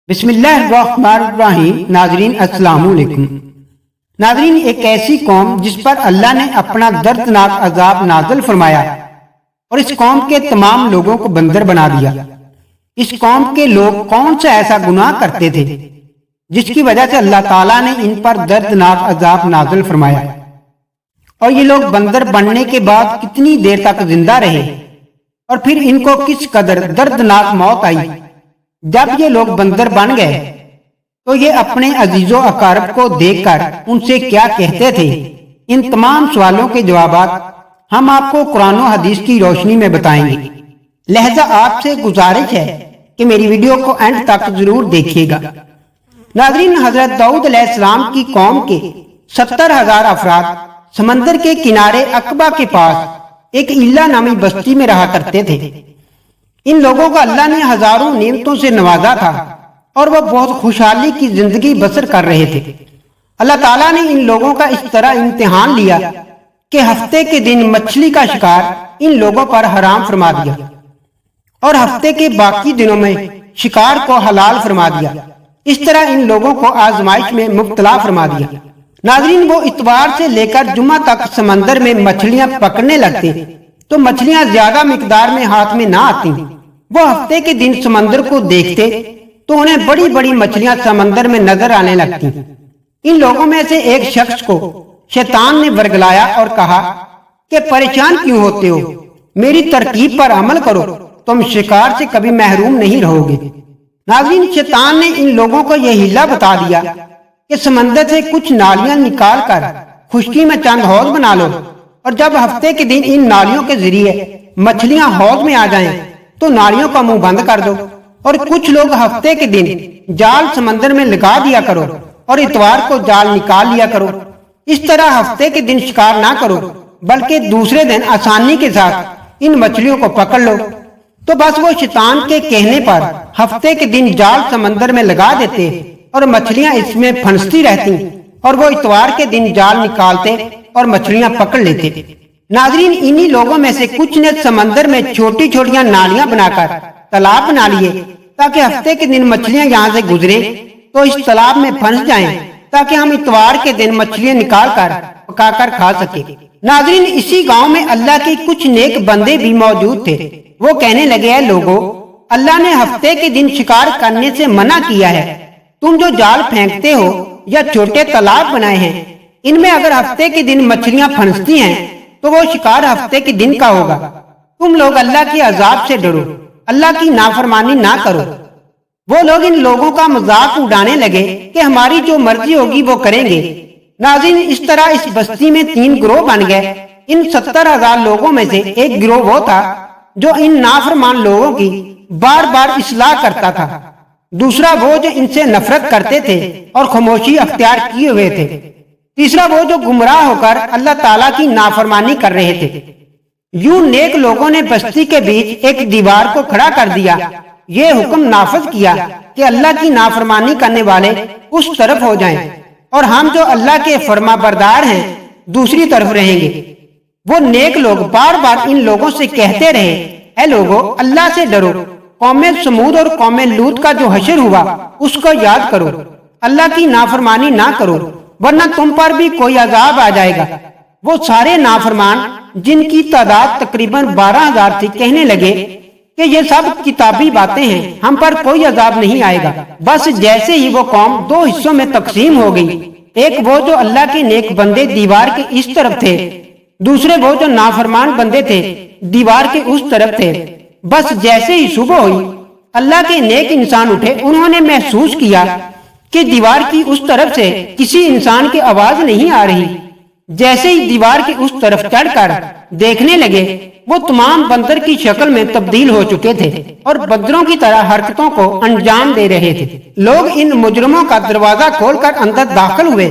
بسم اللہ الرحمن الرحیم۔ ناظرین السلام علیکم۔ ناظرین، ایک ایسی قوم جس پر اللہ نے اپنا دردناک عذاب نازل فرمایا اور اس قوم کے تمام لوگوں کو بندر بنا دیا۔ اس قوم کے لوگ کون سا ایسا گناہ کرتے تھے جس کی وجہ سے اللہ تعالیٰ نے ان پر دردناک عذاب نازل فرمایا، اور یہ لوگ بندر بننے کے بعد کتنی دیر تک زندہ رہے، اور پھر ان کو کس قدر دردناک موت آئی۔ جب یہ لوگ بندر بن گئے تو یہ اپنے عزیز و اقارب کو دیکھ کر ان سے کیا کہتے تھے؟ ان تمام سوالوں کے جوابات ہم آپ کو قرآن و حدیث کی روشنی میں بتائیں گے، لہذا آپ سے گزارش ہے کہ میری ویڈیو کو اینڈ تک ضرور دیکھیے گا۔ ناظرین، حضرت داؤد علیہ السلام کی قوم کے 70,000 افراد سمندر کے کنارے عقبہ کے پاس ایک ایلا نامی بستی میں رہا کرتے تھے۔ ان لوگوں کو اللہ نے ہزاروں نعمتوں سے نوازا تھا اور وہ بہت خوشحالی کی زندگی بسر کر رہے تھے۔ اللہ تعالیٰ نے ان لوگوں کا اس طرح امتحان لیا کہ ہفتے کے دن مچھلی کا شکار ان لوگوں پر حرام فرما دیا اور ہفتے کے باقی دنوں میں شکار کو حلال فرما دیا۔ اس طرح ان لوگوں کو آزمائش میں مبتلا فرما دیا۔ ناظرین، وہ اتوار سے لے کر جمعہ تک سمندر میں مچھلیاں پکڑنے لگتے تو مچھلیاں زیادہ مقدار میں ہاتھ میں نہ آتی۔ وہ ہفتے کے دن سمندر کو دیکھتے تو انہیں بڑی بڑی مچھلیاں سمندر میں نظر آنے لگتی۔ ان لوگوں میں سے ایک شخص کو شیطان نے ورگلایا اور کہا کہ پریشان کیوں ہوتے ہو، میری ترکیب پر عمل کرو، تم شکار سے کبھی محروم نہیں رہو گے۔ ناظرین، شیطان نے ان لوگوں کو یہ ہیلا بتا دیا کہ سمندر سے کچھ نالیاں نکال کر خشکی میں چند حوض بنا لو، اور جب ہفتے کے دن ان نالیوں کے ذریعے مچھلیاں حوض میں آ جائیں تو نالیوں کا منہ بند کر دو، اور کچھ لوگ ہفتے کے دن جال سمندر میں لگا دیا کرو اور اتوار کو جال نکال لیا کرو۔ اس طرح ہفتے کے دن شکار نہ کرو بلکہ دوسرے دن آسانی کے ساتھ ان مچھلیوں کو پکڑ لو۔ تو بس وہ شیطان کے کہنے پر ہفتے کے دن جال سمندر میں لگا دیتے اور مچھلیاں اس میں پھنستی رہتی، اور وہ اتوار کے دن جال نکالتے اور مچھلیاں پکڑ لیتے۔ ناظرین، انہی لوگوں میں سے کچھ نے سمندر میں چھوٹی چھوٹیاں نالیاں بنا کر تالاب بنا لیے تاکہ ہفتے کے دن مچھلیاں یہاں سے گزرے تو اس تالاب میں پھنس جائیں، تاکہ ہم اتوار کے دن مچھلیاں نکال کر پکا کر کھا سکے۔ ناظرین، اسی گاؤں میں اللہ کے کچھ نیک بندے بھی موجود تھے۔ وہ کہنے لگے، اے لوگو، اللہ نے ہفتے کے دن شکار کرنے سے منع کیا ہے۔ تم جو جال پھینکتے ہو یا چھوٹے تالاب بنائے ہیں، ان میں اگر ہفتے کے دن مچھلیاں پھنستی ہیں تو وہ شکار ہفتے کے دن کا ہوگا۔ تم لوگ اللہ کے عذاب سے ڈرو، اللہ کی نافرمانی نہ کرو۔ وہ لوگ ان لوگوں کا مذاق اڑانے لگے کہ ہماری جو مرضی ہوگی وہ کریں گے۔ ناظرین، اس طرح اس بستی میں 3 گروہ بن گئے۔ ان 70,000 لوگوں میں سے ایک گروہ وہ تھا جو ان نافرمان لوگوں کی بار بار اصلاح کرتا تھا، دوسرا وہ جو ان سے نفرت کرتے تھے اور خاموشی اختیار کیے ہوئے تھے، تیسرا وہ جو گمراہ ہو کر اللہ تعالیٰ کی نافرمانی کر رہے تھے۔ یوں نیک لوگوں نے بستی کے بیچ ایک دیوار کو کھڑا کر دیا، یہ حکم نافذ کیا کہ اللہ کی نافرمانی کرنے والے اس طرف ہو جائیں اور ہم جو اللہ کے فرما بردار ہیں دوسری طرف رہیں گے۔ وہ نیک لوگ بار بار ان لوگوں سے کہتے رہے، اے لوگو، اللہ سے ڈرو، قوم سمود اور قوم لوط کا جو حشر ہوا اس کو یاد کرو، اللہ کی نافرمانی نہ کرو ورنہ تم پر بھی کوئی عذاب آ جائے گا۔ وہ سارے نافرمان جن کی تعداد تقریباً 12,000 تھی کہنے لگے کہ یہ سب کتابی باتیں ہیں، ہم پر کوئی عذاب نہیں آئے گا۔ بس جیسے ہی وہ قوم 2 حصوں میں تقسیم ہو گئی، ایک وہ جو اللہ کے نیک بندے دیوار کے اس طرف تھے، دوسرے وہ جو نافرمان بندے تھے دیوار کے اس طرف تھے۔ بس جیسے ہی صبح ہوئی، اللہ کے نیک انسان اٹھے، انہوں نے محسوس کیا کہ دیوار کی اس طرف سے کسی انسان کی آواز نہیں آ رہی۔ جیسے ہی دیوار کی اس طرف چڑھ کر دیکھنے لگے، وہ تمام بندر کی شکل میں تبدیل ہو چکے تھے اور بندروں کی طرح حرکتوں کو انجام دے رہے تھے۔ لوگ ان مجرموں کا دروازہ کھول کر اندر داخل ہوئے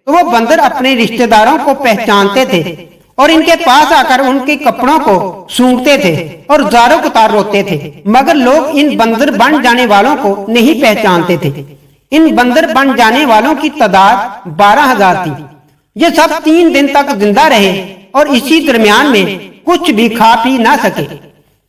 تو وہ بندر اپنے رشتہ داروں کو پہچانتے تھے اور ان کے پاس آ کر ان کے کپڑوں کو سونگتے تھے اور زاروں کتار روتے تھے، مگر لوگ ان بندر بن جانے والوں کو نہیں پہچانتے تھے۔ ان بندر بن جانے والوں کی تعداد 12,000 تھی۔ یہ سب 3 دن تک زندہ رہے اور اسی درمیان میں کچھ بھی کھا پی نہ سکے۔